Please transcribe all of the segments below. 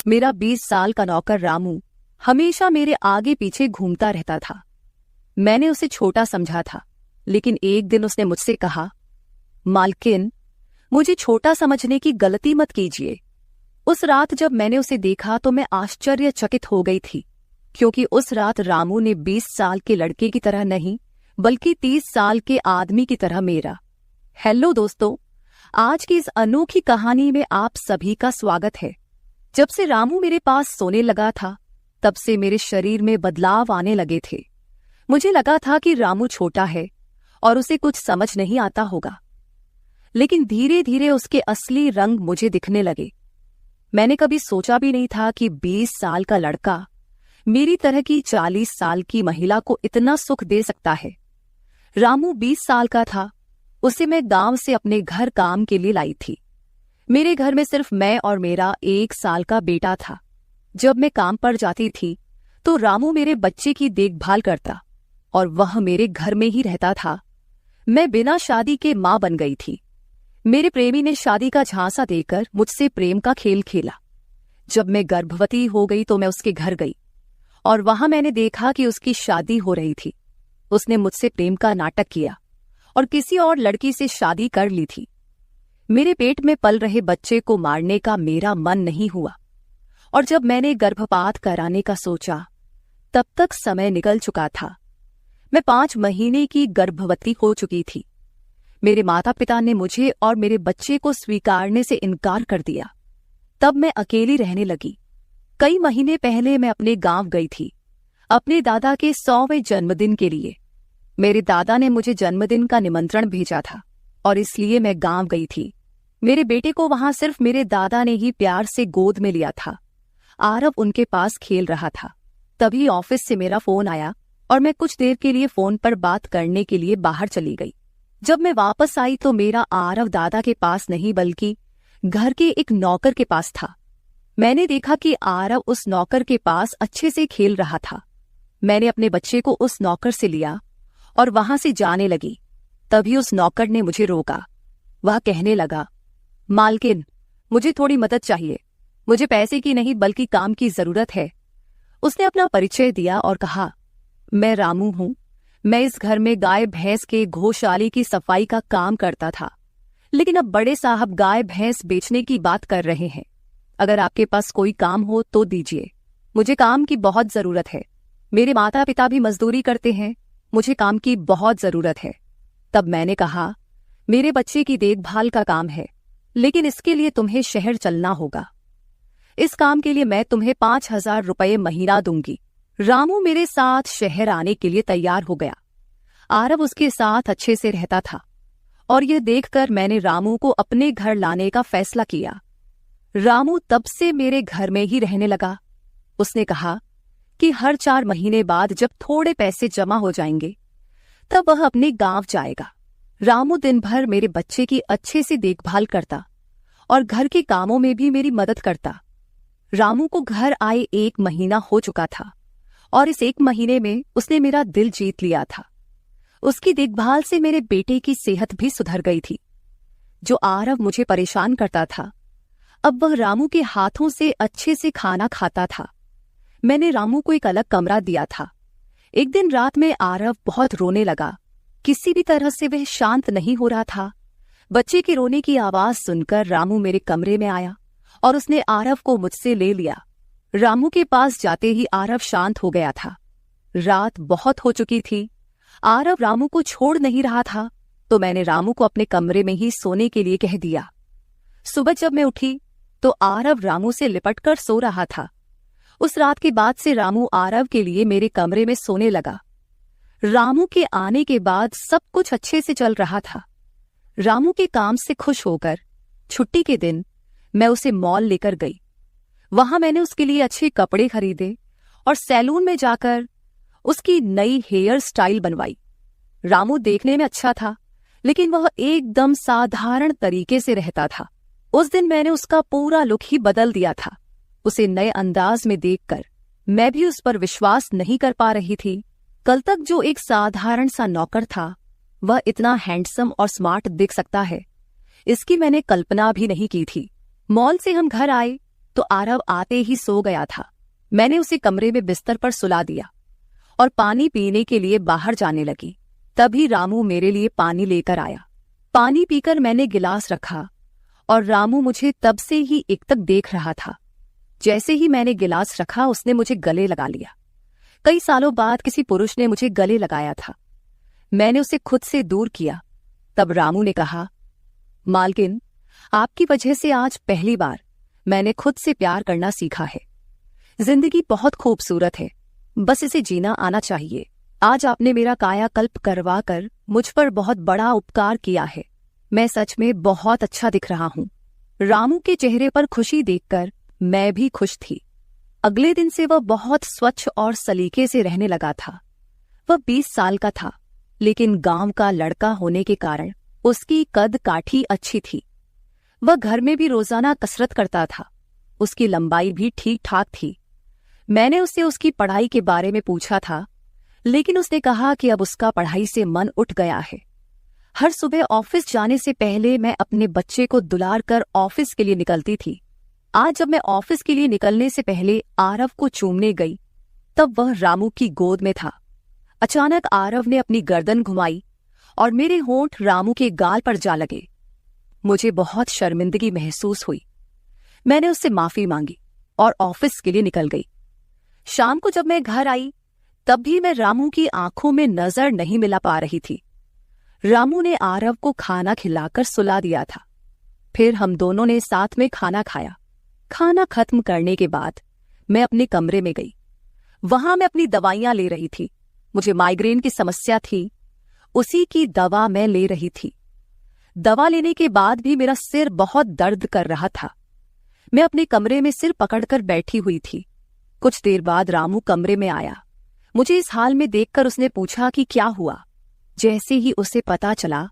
मेरा 20 साल का नौकर रामू हमेशा मेरे आगे पीछे घूमता रहता था। मैंने उसे छोटा समझा था, लेकिन एक दिन उसने मुझसे कहा, मालकिन, मुझे छोटा समझने की गलती मत कीजिए। उस रात जब मैंने उसे देखा तो मैं आश्चर्यचकित हो गई थी, क्योंकि उस रात रामू ने 20 साल के लड़के की तरह नहीं, बल्कि 30 साल के आदमी की तरह मेरा। हेलो दोस्तों, आज की इस अनोखी कहानी में आप सभी का स्वागत है। जब से रामू मेरे पास सोने लगा था, तब से मेरे शरीर में बदलाव आने लगे थे। मुझे लगा था कि रामू छोटा है और उसे कुछ समझ नहीं आता होगा, लेकिन धीरे धीरे उसके असली रंग मुझे दिखने लगे। मैंने कभी सोचा भी नहीं था कि 20 साल का लड़का मेरी तरह की 40 साल की महिला को इतना सुख दे सकता है। रामू 20 साल का था। उसे मैं गांव से अपने घर काम के लिए लाई थी। मेरे घर में सिर्फ मैं और मेरा 1 साल का बेटा था। जब मैं काम पर जाती थी तो रामू मेरे बच्चे की देखभाल करता और वह मेरे घर में ही रहता था। मैं बिना शादी के मां बन गई थी। मेरे प्रेमी ने शादी का झांसा देकर मुझसे प्रेम का खेल खेला। जब मैं गर्भवती हो गई तो मैं उसके घर गई और वहां मैंने देखा कि उसकी शादी हो रही थी। उसने मुझसे प्रेम का नाटक किया और किसी और लड़की से शादी कर ली थी। मेरे पेट में पल रहे बच्चे को मारने का मेरा मन नहीं हुआ, और जब मैंने गर्भपात कराने का सोचा, तब तक समय निकल चुका था। मैं 5 महीने की गर्भवती हो चुकी थी। मेरे माता पिता ने मुझे और मेरे बच्चे को स्वीकारने से इनकार कर दिया। तब मैं अकेली रहने लगी। कई महीने पहले मैं अपने गांव गई थी, अपने दादा के 100वें जन्मदिन के लिए। मेरे दादा ने मुझे जन्मदिन का निमंत्रण भेजा था और इसलिए मैं गांव गई थी। मेरे बेटे को वहां सिर्फ मेरे दादा ने ही प्यार से गोद में लिया था। आरव उनके पास खेल रहा था। तभी ऑफिस से मेरा फोन आया और मैं कुछ देर के लिए फोन पर बात करने के लिए बाहर चली गई। जब मैं वापस आई तो मेरा आरव दादा के पास नहीं बल्कि घर के एक नौकर के पास था। मैंने देखा कि आरव उस नौकर के पास अच्छे से खेल रहा था। मैंने अपने बच्चे को उस नौकर से लिया और वहां से जाने लगी। तभी उस नौकर ने मुझे रोका। वह कहने लगा, मालकिन, मुझे थोड़ी मदद चाहिए। मुझे पैसे की नहीं बल्कि काम की जरूरत है। उसने अपना परिचय दिया और कहा, मैं रामू हूं। मैं इस घर में गाय भैंस के गौशाले की सफाई का काम करता था, लेकिन अब बड़े साहब गाय भैंस बेचने की बात कर रहे हैं। अगर आपके पास कोई काम हो तो दीजिए। मुझे काम की बहुत जरूरत है। मेरे माता पिता भी मजदूरी करते हैं। मुझे काम की बहुत जरूरत है। तब मैंने कहा, मेरे बच्चे की देखभाल का काम है, लेकिन इसके लिए तुम्हें शहर चलना होगा। इस काम के लिए मैं तुम्हें 5,000 रुपये महीना दूंगी। रामू मेरे साथ शहर आने के लिए तैयार हो गया। आरव उसके साथ अच्छे से रहता था और यह देखकर मैंने रामू को अपने घर लाने का फैसला किया। रामू तब से मेरे घर में ही रहने लगा। उसने कहा कि हर 4 महीने बाद जब थोड़े पैसे जमा हो जाएंगे, तब वह अपने गांव जाएगा। रामू दिन भर मेरे बच्चे की अच्छे से देखभाल करता और घर के कामों में भी मेरी मदद करता। रामू को घर आए 1 महीना हो चुका था और इस 1 महीने में उसने मेरा दिल जीत लिया था। उसकी देखभाल से मेरे बेटे की सेहत भी सुधर गई थी। जो आरव मुझे परेशान करता था, अब वह रामू के हाथों से अच्छे से खाना खाता था। मैंने रामू को एक अलग कमरा दिया था। एक दिन रात में आरव बहुत रोने लगा। किसी भी तरह से वह शांत नहीं हो रहा था। बच्चे के रोने की आवाज सुनकर रामू मेरे कमरे में आया और उसने आरव को मुझसे ले लिया। रामू के पास जाते ही आरव शांत हो गया था। रात बहुत हो चुकी थी। आरव रामू को छोड़ नहीं रहा था, तो मैंने रामू को अपने कमरे में ही सोने के लिए कह दिया। सुबह जब मैं उठी तो आरव रामू से लिपटकर सो रहा था। उस रात के बाद से रामू आरव के लिए मेरे कमरे में सोने लगा। रामू के आने के बाद सब कुछ अच्छे से चल रहा था। रामू के काम से खुश होकर छुट्टी के दिन मैं उसे मॉल लेकर गई। वहां मैंने उसके लिए अच्छे कपड़े खरीदे और सैलून में जाकर उसकी नई हेयर स्टाइल बनवाई। रामू देखने में अच्छा था, लेकिन वह एकदम साधारण तरीके से रहता था। उस दिन मैंने उसका पूरा लुक ही बदल दिया था। उसे नए अंदाज में देखकर मैं भी उस पर विश्वास नहीं कर पा रही थी। कल तक जो एक साधारण सा नौकर था, वह इतना हैंडसम और स्मार्ट दिख सकता है, इसकी मैंने कल्पना भी नहीं की थी। मॉल से हम घर आए तो आरव आते ही सो गया था। मैंने उसे कमरे में बिस्तर पर सुला दिया और पानी पीने के लिए बाहर जाने लगी। तभी रामू मेरे लिए पानी लेकर आया। पानी पीकर मैंने गिलास रखा और रामू मुझे तब से ही एकटक देख रहा था। जैसे ही मैंने गिलास रखा उसने मुझे गले लगा लिया। कई सालों बाद किसी पुरुष ने मुझे गले लगाया था। मैंने उसे खुद से दूर किया। तब रामू ने कहा, मालकिन, आपकी वजह से आज पहली बार मैंने खुद से प्यार करना सीखा है। जिंदगी बहुत खूबसूरत है, बस इसे जीना आना चाहिए। आज आपने मेरा कायाकल्प करवा कर मुझ पर बहुत बड़ा उपकार किया है। मैं सच में बहुत अच्छा दिख रहा हूँ। रामू के चेहरे पर खुशी देखकर मैं भी खुश थी। अगले दिन से वह बहुत स्वच्छ और सलीके से रहने लगा था। वह 20 साल का था, लेकिन गांव का लड़का होने के कारण उसकी कद काठी अच्छी थी। वह घर में भी रोजाना कसरत करता था। उसकी लंबाई भी ठीक ठाक थी। मैंने उससे उसकी पढ़ाई के बारे में पूछा था, लेकिन उसने कहा कि अब उसका पढ़ाई से मन उठ गया है। हर सुबह ऑफिस जाने से पहले मैं अपने बच्चे को दुलार कर ऑफिस के लिए निकलती थी। आज जब मैं ऑफिस के लिए निकलने से पहले आरव को चूमने गई, तब वह रामू की गोद में था। अचानक आरव ने अपनी गर्दन घुमाई और मेरे होंठ रामू के गाल पर जा लगे। मुझे बहुत शर्मिंदगी महसूस हुई। मैंने उससे माफी मांगी और ऑफिस के लिए निकल गई। शाम को जब मैं घर आई, तब भी मैं रामू की आंखों में नजर नहीं मिला पा रही थी। रामू ने आरव को खाना खिलाकर सुला दिया था। फिर हम दोनों ने साथ में खाना खाया। खाना खत्म करने के बाद मैं अपने कमरे में गई। वहां मैं अपनी दवाइयां ले रही थी। मुझे माइग्रेन की समस्या थी, उसी की दवा मैं ले रही थी। दवा लेने के बाद भी मेरा सिर बहुत दर्द कर रहा था। मैं अपने कमरे में सिर पकड़कर बैठी हुई थी। कुछ देर बाद रामू कमरे में आया। मुझे इस हाल में देखकर उसने पूछा कि क्या हुआ। जैसे ही उसे पता चला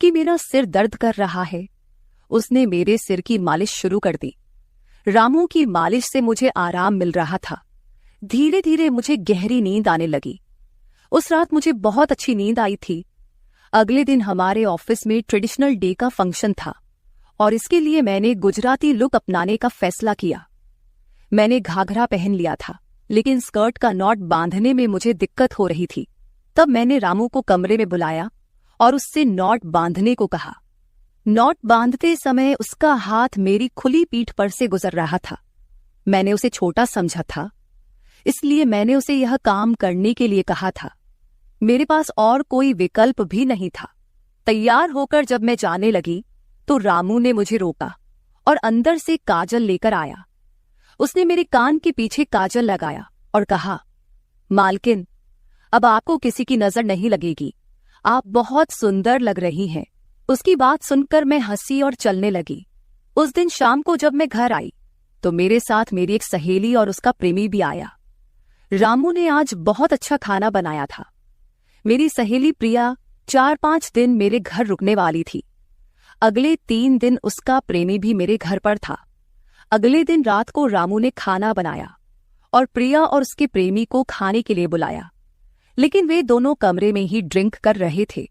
कि मेरा सिर दर्द कर रहा है, उसने मेरे सिर की मालिश शुरू कर दी। रामू की मालिश से मुझे आराम मिल रहा था। धीरे धीरे मुझे गहरी नींद आने लगी। उस रात मुझे बहुत अच्छी नींद आई थी। अगले दिन हमारे ऑफिस में ट्रेडिशनल डे का फंक्शन था और इसके लिए मैंने गुजराती लुक अपनाने का फैसला किया। मैंने घाघरा पहन लिया था, लेकिन स्कर्ट का नॉट बांधने में मुझे दिक्कत हो रही थी। तब मैंने रामू को कमरे में बुलाया और उससे नॉट बांधने को कहा। नॉट बांधते समय उसका हाथ मेरी खुली पीठ पर से गुजर रहा था। मैंने उसे छोटा समझा था, इसलिए मैंने उसे यह काम करने के लिए कहा था। मेरे पास और कोई विकल्प भी नहीं था। तैयार होकर जब मैं जाने लगी, तो रामू ने मुझे रोका और अंदर से काजल लेकर आया। उसने मेरे कान के पीछे काजल लगाया और कहा, मालकिन, अब आपको किसी की नजर नहीं लगेगी। आप बहुत सुंदर लग रही हैं। उसकी बात सुनकर मैं हंसी और चलने लगी। उस दिन शाम को जब मैं घर आई, तो मेरे साथ मेरी एक सहेली और उसका प्रेमी भी आया। रामू ने आज बहुत अच्छा खाना बनाया था। मेरी सहेली प्रिया 4-5 दिन मेरे घर रुकने वाली थी। अगले 3 दिन उसका प्रेमी भी मेरे घर पर था। अगले दिन रात को रामू ने खाना बनाया और प्रिया और उसके प्रेमी को खाने के लिए बुलाया, लेकिन वे दोनों कमरे में ही ड्रिंक कर रहे थे।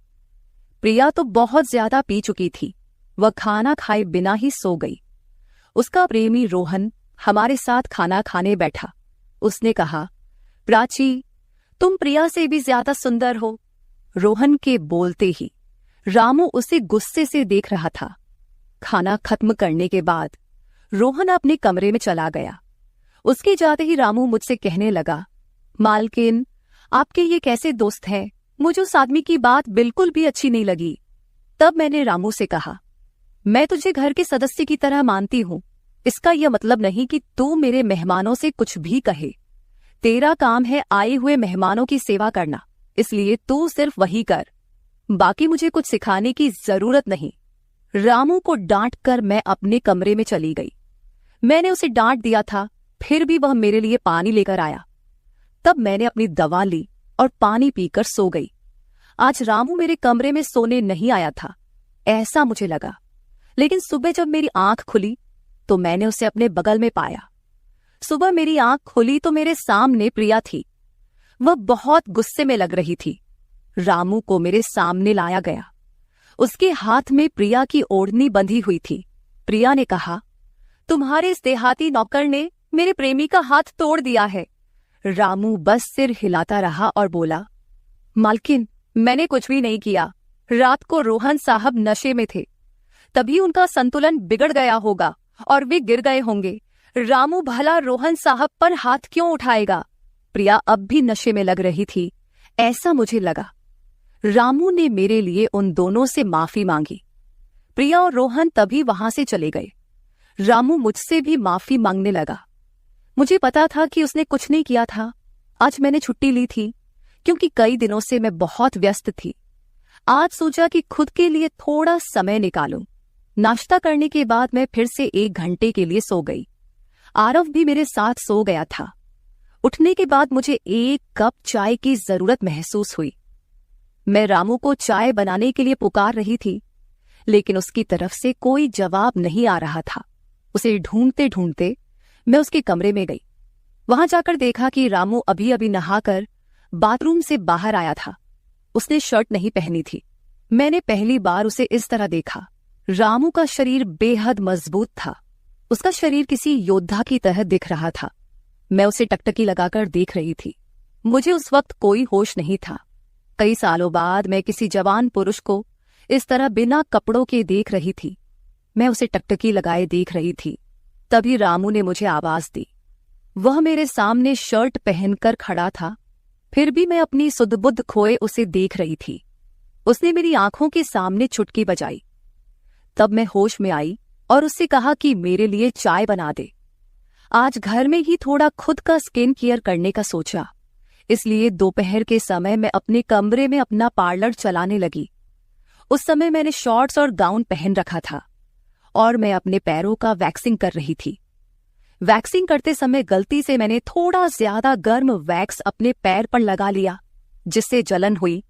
प्रिया तो बहुत ज्यादा पी चुकी थी। वह खाना खाए बिना ही सो गई। उसका प्रेमी रोहन हमारे साथ खाना खाने बैठा। उसने कहा, प्राची, तुम प्रिया से भी ज्यादा सुंदर हो। रोहन के बोलते ही रामू उसे गुस्से से देख रहा था। खाना खत्म करने के बाद रोहन अपने कमरे में चला गया। उसके जाते ही रामू मुझसे कहने लगा, मालकिन, आपके ये कैसे दोस्त हैं? मुझे उस आदमी की बात बिल्कुल भी अच्छी नहीं लगी। तब मैंने रामू से कहा, मैं तुझे घर के सदस्य की तरह मानती हूँ। इसका यह मतलब नहीं कि तू मेरे मेहमानों से कुछ भी कहे। तेरा काम है आए हुए मेहमानों की सेवा करना, इसलिए तू सिर्फ वही कर। बाकी मुझे कुछ सिखाने की जरूरत नहीं। रामू को डांट कर मैं अपने कमरे में चली गई। मैंने उसे डांट दिया था, फिर भी वह मेरे लिए पानी लेकर आया। तब मैंने अपनी दवा ली और पानी पीकर सो गई। आज रामू मेरे कमरे में सोने नहीं आया था, ऐसा मुझे लगा। लेकिन सुबह जब मेरी आंख खुली, तो मैंने उसे अपने बगल में पाया। सुबह मेरी आंख खुली तो मेरे सामने प्रिया थी। वह बहुत गुस्से में लग रही थी। रामू को मेरे सामने लाया गया। उसके हाथ में प्रिया की ओढ़नी बंधी हुई थी। प्रिया ने कहा, तुम्हारे इस देहाती नौकर ने मेरे प्रेमी का हाथ तोड़ दिया है। रामू बस सिर हिलाता रहा और बोला, मालकिन, मैंने कुछ भी नहीं किया। रात को रोहन साहब नशे में थे, तभी उनका संतुलन बिगड़ गया होगा और वे गिर गए होंगे। रामू भला रोहन साहब पर हाथ क्यों उठाएगा? प्रिया अब भी नशे में लग रही थी, ऐसा मुझे लगा। रामू ने मेरे लिए उन दोनों से माफी मांगी। प्रिया और रोहन तभी वहां से चले गए। रामू मुझसे भी माफी मांगने लगा। मुझे पता था कि उसने कुछ नहीं किया था। आज मैंने छुट्टी ली थी क्योंकि कई दिनों से मैं बहुत व्यस्त थी। आज सोचा कि खुद के लिए थोड़ा समय निकालूं। नाश्ता करने के बाद मैं फिर से 1 घंटे के लिए सो गई। आरव भी मेरे साथ सो गया था। उठने के बाद मुझे 1 कप चाय की जरूरत महसूस हुई। मैं रामू को चाय बनाने के लिए पुकार रही थी, लेकिन उसकी तरफ से कोई जवाब नहीं आ रहा था। उसे ढूंढते ढूंढते मैं उसके कमरे में गई। वहां जाकर देखा कि रामू अभी अभी नहाकर बाथरूम से बाहर आया था। उसने शर्ट नहीं पहनी थी। मैंने पहली बार उसे इस तरह देखा। रामू का शरीर बेहद मजबूत था। उसका शरीर किसी योद्धा की तरह दिख रहा था। मैं उसे टकटकी लगाकर देख रही थी। मुझे उस वक्त कोई होश नहीं था। कई सालों बाद मैं किसी जवान पुरुष को इस तरह बिना कपड़ों के देख रही थी। मैं उसे टकटकी लगाए देख रही थी। तभी रामू ने मुझे आवाज दी। वह मेरे सामने शर्ट पहनकर खड़ा था, फिर भी मैं अपनी सुध-बुध खोए उसे देख रही थी। उसने मेरी आंखों के सामने चुटकी बजाई। तब मैं होश में आई और उससे कहा कि मेरे लिए चाय बना दे। आज घर में ही थोड़ा खुद का स्किन केयर करने का सोचा, इसलिए दोपहर के समय मैं अपने कमरे में अपना पार्लर चलाने लगी। उस समय मैंने शॉर्ट्स और गाउन पहन रखा था और मैं अपने पैरों का वैक्सिंग कर रही थी। वैक्सिंग करते समय गलती से मैंने थोड़ा ज्यादा गर्म वैक्स अपने पैर पर लगा लिया, जिससे जलन हुई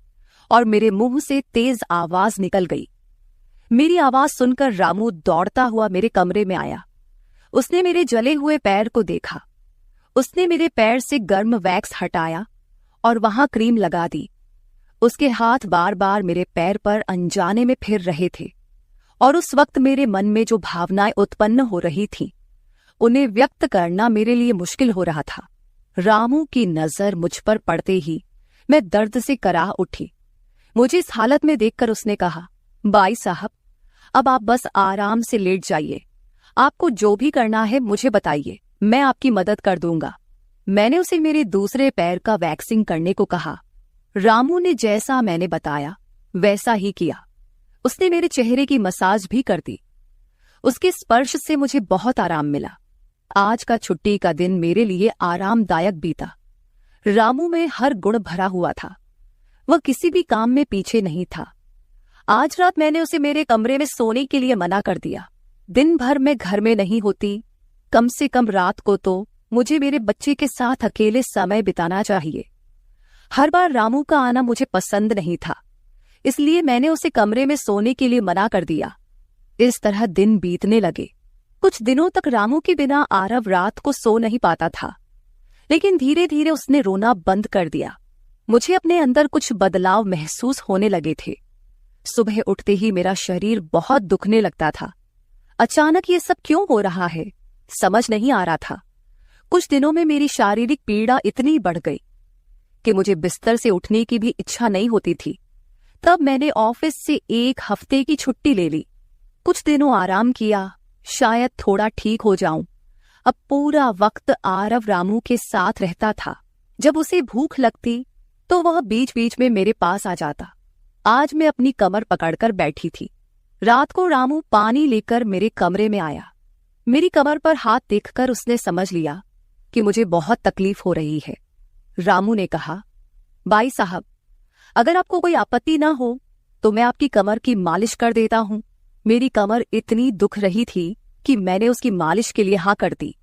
और मेरे मुंह से तेज आवाज निकल गई। मेरी आवाज सुनकर रामू दौड़ता हुआ मेरे कमरे में आया। उसने मेरे जले हुए पैर को देखा। उसने मेरे पैर से गर्म वैक्स हटाया और वहां क्रीम लगा दी। उसके हाथ बार बार मेरे पैर पर अनजाने में फिर रहे थे और उस वक्त मेरे मन में जो भावनाएं उत्पन्न हो रही थीं, उन्हें व्यक्त करना मेरे लिए मुश्किल हो रहा था। रामू की नजर मुझ पर पड़ते ही मैं दर्द से कराह उठी। मुझे इस हालत में देखकर उसने कहा, बाई साहब, अब आप बस आराम से लेट जाइए। आपको जो भी करना है मुझे बताइए, मैं आपकी मदद कर दूंगा। मैंने उसे मेरे दूसरे पैर का वैक्सिंग करने को कहा। रामू ने जैसा मैंने बताया वैसा ही किया। उसने मेरे चेहरे की मसाज भी कर दी। उसके स्पर्श से मुझे बहुत आराम मिला। आज का छुट्टी का दिन मेरे लिए आरामदायक बीता। रामू में हर गुण भरा हुआ था। वह किसी भी काम में पीछे नहीं था। आज रात मैंने उसे मेरे कमरे में सोने के लिए मना कर दिया। दिन भर मैं घर में नहीं होती, कम से कम रात को तो मुझे मेरे बच्चे के साथ अकेले समय बिताना चाहिए। हर बार रामू का आना मुझे पसंद नहीं था, इसलिए मैंने उसे कमरे में सोने के लिए मना कर दिया। इस तरह दिन बीतने लगे। कुछ दिनों तक रामू के बिना आरव रात को सो नहीं पाता था, लेकिन धीरे धीरे उसने रोना बंद कर दिया। मुझे अपने अंदर कुछ बदलाव महसूस होने लगे थे। सुबह उठते ही मेरा शरीर बहुत दुखने लगता था। अचानक ये सब क्यों हो रहा है, समझ नहीं आ रहा था। कुछ दिनों में मेरी शारीरिक पीड़ा इतनी बढ़ गई कि मुझे बिस्तर से उठने की भी इच्छा नहीं होती थी। तब मैंने ऑफिस से 1 हफ्ते की छुट्टी ले ली। कुछ दिनों आराम किया, शायद थोड़ा ठीक हो जाऊं। अब पूरा वक्त आरव रामू के साथ रहता था। जब उसे भूख लगती तो वह बीच बीच में मेरे पास आ जाता। आज मैं अपनी कमर पकड़कर बैठी थी। रात को रामू पानी लेकर मेरे कमरे में आया। मेरी कमर पर हाथ देखकर उसने समझ लिया कि मुझे बहुत तकलीफ हो रही है। रामू ने कहा, बाई साहब, अगर आपको कोई आपत्ति ना हो तो मैं आपकी कमर की मालिश कर देता हूं। मेरी कमर इतनी दुख रही थी कि मैंने उसकी मालिश के लिए हाँ कर दी,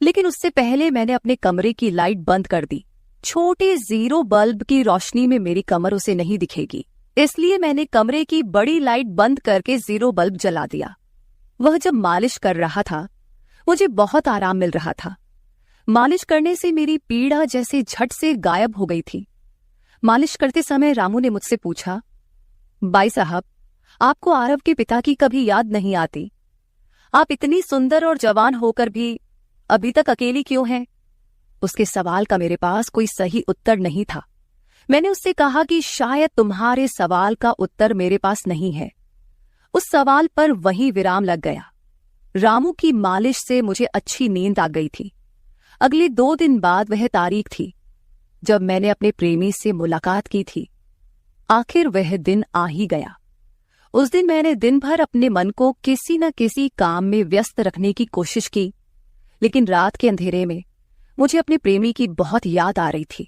लेकिन उससे पहले मैंने अपने कमरे की लाइट बंद कर दी। छोटे 0 बल्ब की रोशनी में मेरी कमर उसे नहीं दिखेगी, इसलिए मैंने कमरे की बड़ी लाइट बंद करके 0 बल्ब जला दिया। वह जब मालिश कर रहा था मुझे बहुत आराम मिल रहा था। मालिश करने से मेरी पीड़ा जैसे झट से गायब हो गई थी। मालिश करते समय रामू ने मुझसे पूछा, बाई साहब, आपको आरव के पिता की कभी याद नहीं आती? आप इतनी सुंदर और जवान होकर भी अभी तक अकेली क्यों हैं? उसके सवाल का मेरे पास कोई सही उत्तर नहीं था। मैंने उससे कहा कि शायद तुम्हारे सवाल का उत्तर मेरे पास नहीं है। उस सवाल पर वहीं विराम लग गया। रामू की मालिश से मुझे अच्छी नींद आ गई थी। अगले 2 दिन बाद वह तारीख थी जब मैंने अपने प्रेमी से मुलाकात की थी। आखिर वह दिन आ ही गया। उस दिन मैंने दिन भर अपने मन को किसी न किसी काम में व्यस्त रखने की कोशिश की, लेकिन रात के अंधेरे में मुझे अपने प्रेमी की बहुत याद आ रही थी।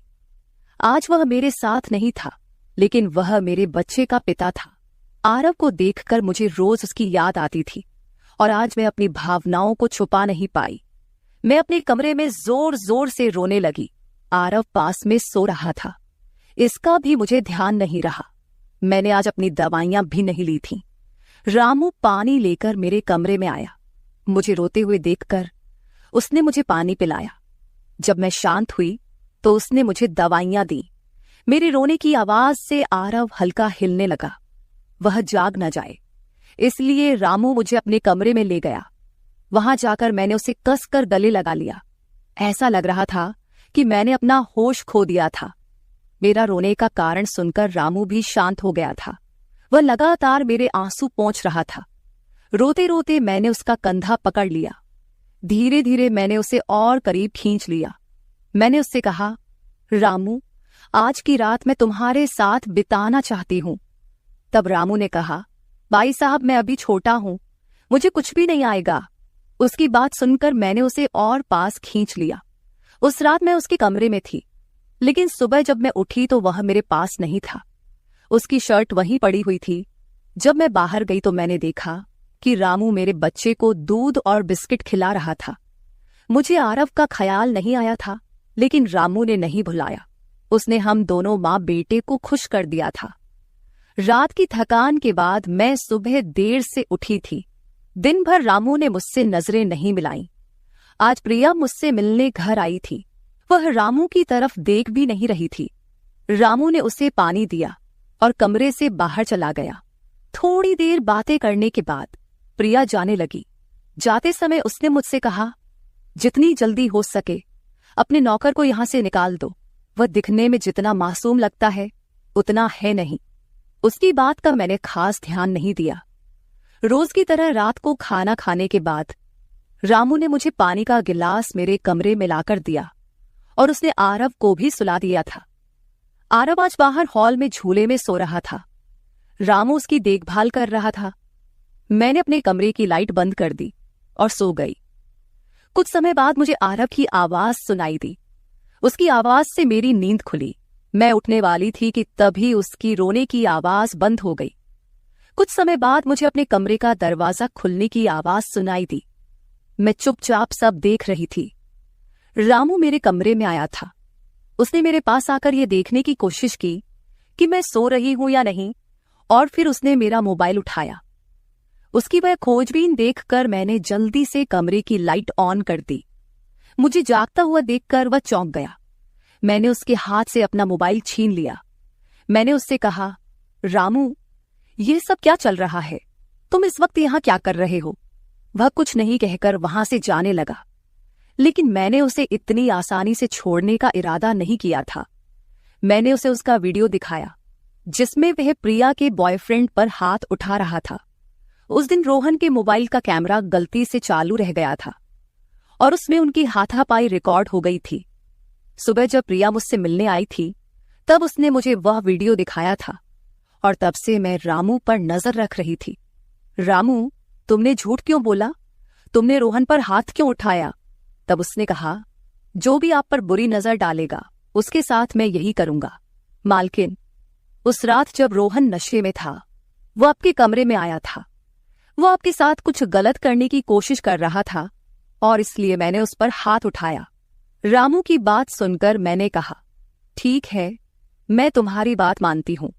आज वह मेरे साथ नहीं था, लेकिन वह मेरे बच्चे का पिता था। आरव को देखकर मुझे रोज उसकी याद आती थी और आज मैं अपनी भावनाओं को छुपा नहीं पाई। मैं अपने कमरे में जोर जोर से रोने लगी। आरव पास में सो रहा था, इसका भी मुझे ध्यान नहीं रहा। मैंने आज अपनी दवाइयां भी नहीं ली थीं। रामू पानी लेकर मेरे कमरे में आया। मुझे रोते हुए देखकर उसने मुझे पानी पिलाया। जब मैं शांत हुई तो उसने मुझे दवाइयां दी। मेरे रोने की आवाज से आरव हल्का हिलने लगा। वह जाग न जाए, इसलिए रामू मुझे अपने कमरे में ले गया। वहां जाकर मैंने उसे कसकर गले लगा लिया। ऐसा लग रहा था कि मैंने अपना होश खो दिया था। मेरा रोने का कारण सुनकर रामू भी शांत हो गया था। वह लगातार मेरे आंसू पोंछ रहा था। रोते रोते मैंने उसका कंधा पकड़ लिया। धीरे धीरे मैंने उसे और करीब खींच लिया। मैंने उससे कहा, रामू, आज की रात मैं तुम्हारे साथ बिताना चाहती हूं। तब रामू ने कहा, भाई साहब, मैं अभी छोटा हूं, मुझे कुछ भी नहीं आएगा। उसकी बात सुनकर मैंने उसे और पास खींच लिया। उस रात मैं उसके कमरे में थी, लेकिन सुबह जब मैं उठी तो वह मेरे पास नहीं था। उसकी शर्ट वहीं पड़ी हुई थी। जब मैं बाहर गई तो मैंने देखा कि रामू मेरे बच्चे को दूध और बिस्किट खिला रहा था। मुझे आरव का ख्याल नहीं आया था, लेकिन रामू ने नहीं भुलाया। उसने हम दोनों माँ बेटे को खुश कर दिया था। रात की थकान के बाद मैं सुबह देर से उठी थी। दिन भर रामू ने मुझसे नजरें नहीं मिलाईं। आज प्रिया मुझसे मिलने घर आई थी। वह रामू की तरफ देख भी नहीं रही थी। रामू ने उसे पानी दिया और कमरे से बाहर चला गया। थोड़ी देर बातें करने के बाद प्रिया जाने लगी। जाते समय उसने मुझसे कहा, जितनी जल्दी हो सके अपने नौकर को यहां से निकाल दो। वह दिखने में जितना मासूम लगता है उतना है नहीं। उसकी बात का मैंने खास ध्यान नहीं दिया। रोज की तरह रात को खाना खाने के बाद रामू ने मुझे पानी का गिलास मेरे कमरे में लाकर दिया और उसने आरव को भी सुला दिया था। आरव आज बाहर हॉल में झूले में सो रहा था। रामू उसकी देखभाल कर रहा था। मैंने अपने कमरे की लाइट बंद कर दी और सो गई। कुछ समय बाद मुझे आरव की आवाज सुनाई दी। उसकी आवाज से मेरी नींद खुली। मैं उठने वाली थी कि तभी उसकी रोने की आवाज बंद हो गई। कुछ समय बाद मुझे अपने कमरे का दरवाजा खुलने की आवाज सुनाई दी। मैं चुपचाप सब देख रही थी। रामू मेरे कमरे में आया था। उसने मेरे पास आकर यह देखने की कोशिश की कि मैं सो रही हूं या नहीं, और फिर उसने मेरा मोबाइल उठाया। उसकी वह खोजबीन देखकर मैंने जल्दी से कमरे की लाइट ऑन कर दी। मुझे जागता हुआ देखकर वह चौंक गया। मैंने उसके हाथ से अपना मोबाइल छीन लिया। मैंने उससे कहा, रामू, ये सब क्या चल रहा है? तुम इस वक्त यहां क्या कर रहे हो? वह कुछ नहीं कहकर वहां से जाने लगा, लेकिन मैंने उसे इतनी आसानी से छोड़ने का इरादा नहीं किया था। मैंने उसे उसका वीडियो दिखाया जिसमें वह प्रिया के बॉयफ्रेंड पर हाथ उठा रहा था। उस दिन रोहन के मोबाइल का कैमरा गलती से चालू रह गया था और उसमें उनकी हाथापाई रिकॉर्ड हो गई थी। सुबह जब प्रिया मुझसे मिलने आई थी तब उसने मुझे वह वीडियो दिखाया था और तब से मैं रामू पर नजर रख रही थी। रामू, तुमने झूठ क्यों बोला? तुमने रोहन पर हाथ क्यों उठाया? तब उसने कहा, जो भी आप पर बुरी नजर डालेगा उसके साथ मैं यही करूंगा। मालकिन, उस रात जब रोहन नशे में था वो आपके कमरे में आया था। वो आपके साथ कुछ गलत करने की कोशिश कर रहा था और इसलिए मैंने उस पर हाथ उठाया। रामू की बात सुनकर मैंने कहा, ठीक है, मैं तुम्हारी बात मानती हूं,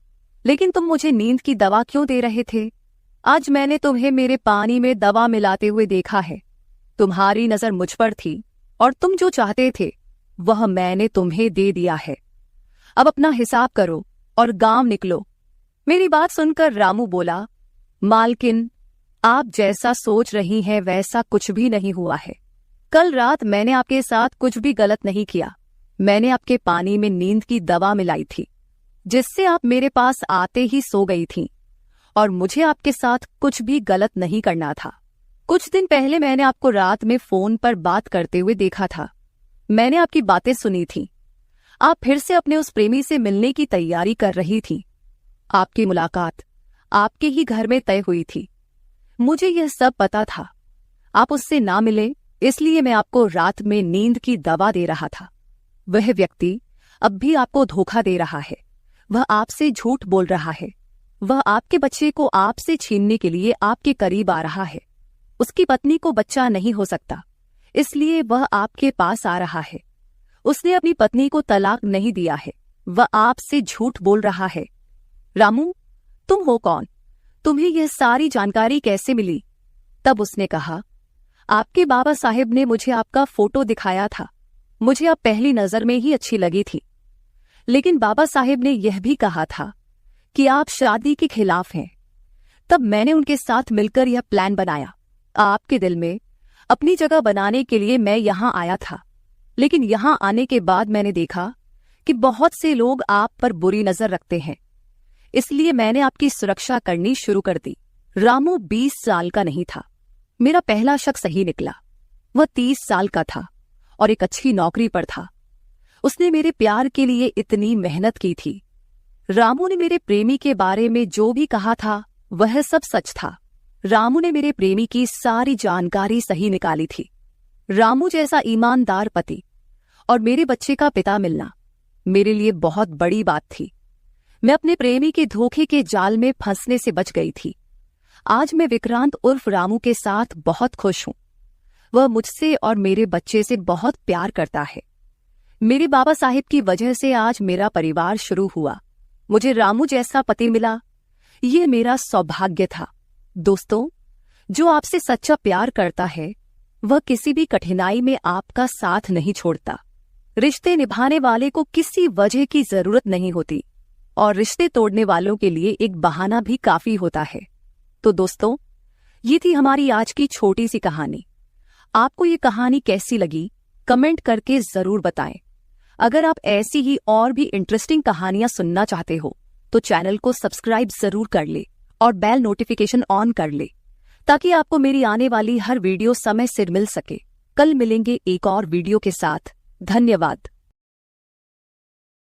लेकिन तुम मुझे नींद की दवा क्यों दे रहे थे? आज मैंने तुम्हें मेरे पानी में दवा मिलाते हुए देखा है। तुम्हारी नजर मुझ पर थी और तुम जो चाहते थे वह मैंने तुम्हें दे दिया है। अब अपना हिसाब करो और गांव निकलो। मेरी बात सुनकर रामू बोला, मालकिन, आप जैसा सोच रही हैं वैसा कुछ भी नहीं हुआ है। कल रात मैंने आपके साथ कुछ भी गलत नहीं किया। मैंने आपके पानी में नींद की दवा मिलाई थी, जिससे आप मेरे पास आते ही सो गई थीं, और मुझे आपके साथ कुछ भी गलत नहीं करना था। कुछ दिन पहले मैंने आपको रात में फोन पर बात करते हुए देखा था। मैंने आपकी बातें सुनी थी। आप फिर से अपने उस प्रेमी से मिलने की तैयारी कर रही थी। आपकी मुलाकात आपके ही घर में तय हुई थी। मुझे यह सब पता था। आप उससे ना मिले, इसलिए मैं आपको रात में नींद की दवा दे रहा था। वह व्यक्ति अब भी आपको धोखा दे रहा है। वह आपसे झूठ बोल रहा है। वह आपके बच्चे को आपसे छीनने के लिए आपके करीब आ रहा है। उसकी पत्नी को बच्चा नहीं हो सकता, इसलिए वह आपके पास आ रहा है। उसने अपनी पत्नी को तलाक नहीं दिया है। वह आपसे झूठ बोल रहा है। रामू, तुम हो कौन? तुम्हें यह सारी जानकारी कैसे मिली? तब उसने कहा, आपके बाबा साहेब ने मुझे आपका फोटो दिखाया था। मुझे आप पहली नजर में ही अच्छी लगी थी, लेकिन बाबा साहेब ने यह भी कहा था कि आप शादी के खिलाफ हैं। तब मैंने उनके साथ मिलकर यह प्लान बनाया। आपके दिल में अपनी जगह बनाने के लिए मैं यहां आया था, लेकिन यहां आने के बाद मैंने देखा कि बहुत से लोग आप पर बुरी नजर रखते हैं, इसलिए मैंने आपकी सुरक्षा करनी शुरू कर दी। रामू 20 साल का नहीं था। मेरा पहला शक सही निकला। वह 30 साल का था और एक अच्छी नौकरी पर था। उसने मेरे प्यार के लिए इतनी मेहनत की थी। रामू ने मेरे प्रेमी के बारे में जो भी कहा था वह सब सच था। रामू ने मेरे प्रेमी की सारी जानकारी सही निकाली थी। रामू जैसा ईमानदार पति और मेरे बच्चे का पिता मिलना मेरे लिए बहुत बड़ी बात थी। मैं अपने प्रेमी के धोखे के जाल में फंसने से बच गई थी। आज मैं विक्रांत उर्फ रामू के साथ बहुत खुश हूं। वह मुझसे और मेरे बच्चे से बहुत प्यार करता है। मेरे बाबा साहिब की वजह से आज मेरा परिवार शुरू हुआ। मुझे रामू जैसा पति मिला, ये मेरा सौभाग्य था। दोस्तों, जो आपसे सच्चा प्यार करता है वह किसी भी कठिनाई में आपका साथ नहीं छोड़ता। रिश्ते निभाने वाले को किसी वजह की जरूरत नहीं होती, और रिश्ते तोड़ने वालों के लिए एक बहाना भी काफी होता है। तो दोस्तों, ये थी हमारी आज की छोटी सी कहानी। आपको ये कहानी कैसी लगी कमेंट करके जरूर बताएं। अगर आप ऐसी ही और भी इंटरेस्टिंग कहानियां सुनना चाहते हो तो चैनल को सब्सक्राइब जरूर कर ले और बेल नोटिफिकेशन ऑन कर ले, ताकि आपको मेरी आने वाली हर वीडियो समय से मिल सके। कल मिलेंगे एक और वीडियो के साथ। धन्यवाद।